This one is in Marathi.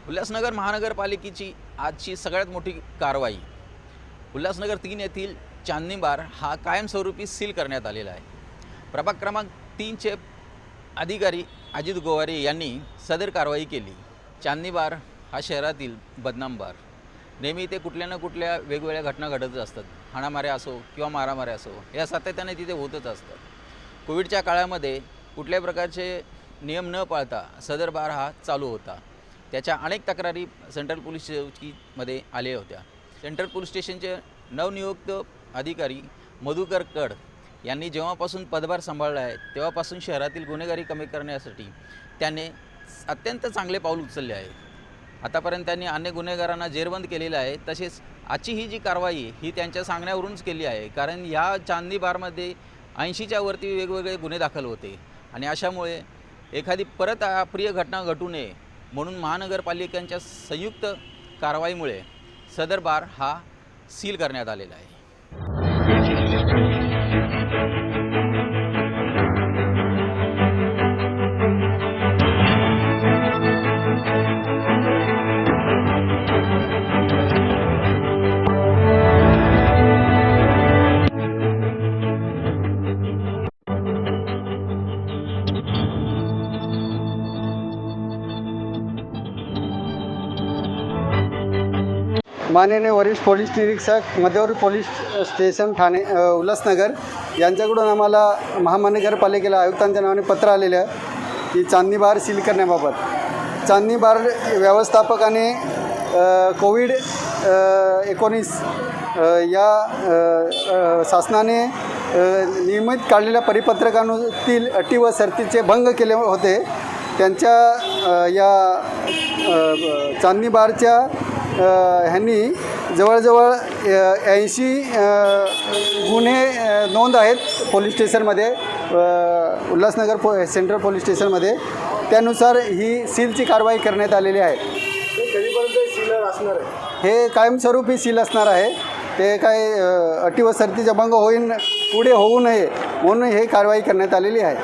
उल्हासनगर महानगरपालिकेची आजची सगळ्यात मोठी कारवाई उल्हासनगर 3 येथील चांदणी बार हा कायमस्वरूपी सील करण्यात आलेला आहे। प्रभाग क्रमांक 3चे अधिकारी अजित गोवारे यांनी सदर कारवाई केली। चांदणी बार हा शहरातील बदनाम बार, नेहमी ते कुठल्या ना कुठल्या वेगवेगळ्या घटना घडतच असतात। हाणामाऱ्या असो किंवा मारामाऱ्या असो या सातत्याने तिथे होतच असतात। कोविडच्या काळामध्ये कुठल्याही प्रकारचे नियम न पाळता सदर बार हा चालू होता। त्याच्या अनेक तक्रारी सेंट्रल पोलीस चौकीमध्ये आल्या होत्या। सेंट्रल पोलीस स्टेशनचे नवनियुक्त अधिकारी मधुकर कड यांनी जेव्हापासून पदभार सांभाळला आहे तेव्हापासून शहरातील गुन्हेगारी कमी करण्यासाठी त्याने अत्यंत चांगले पाऊल उचलले आहे। आतापर्यंत त्यांनी अनेक गुन्हेगारांना जेरबंद केलेलं आहे। तसेच आजची ही जी कारवाई ही त्यांच्या सांगण्यावरूनच केली आहे, कारण या चांदणी बारमध्ये 80च्या वरती वेगवेगळे गुन्हे दाखल होते आणि अशामुळे एखादी परत अप्रिय घटना घटू नये म्हणून महानगरपालिकांच्या संयुक्त कारवाईमुळे सदर बार हा सील करण्यात आलेला आहे। माननीय वरिष्ठ पोलीस निरीक्षक मध्यवर्ती पोलीस स्टेशन ठाणे उल्हासनगर यांच्याकडून आम्हाला महानगरपालिकेला आयुक्तांच्या नावाने पत्र आलेलं आहे की चांदणी बार सील करण्याबाबत। चांदणी बार व्यवस्थापकाने कोविड-19 या शासनाने नियमित काढलेल्या परिपत्रकातील अटी व शर्तीचे भंग केले होते। त्यांच्या या चांदणी बारच्या ह्यांनी जवळजवळ 80 गुन्हे नोंद आहेत पोलीस स्टेशनमध्ये, उल्हासनगर सेंट्रल पोलीस स्टेशनमध्ये। त्यानुसार ही सीलची कारवाई करण्यात आलेली आहे। कधीपर्यंत सीलर असणार आहे? हे कायमस्वरूपी सील असणार आहे। ते काय अटी व शर्तीचा भंग पुढे होऊ नये म्हणून हे कारवाई करण्यात आलेली आहे।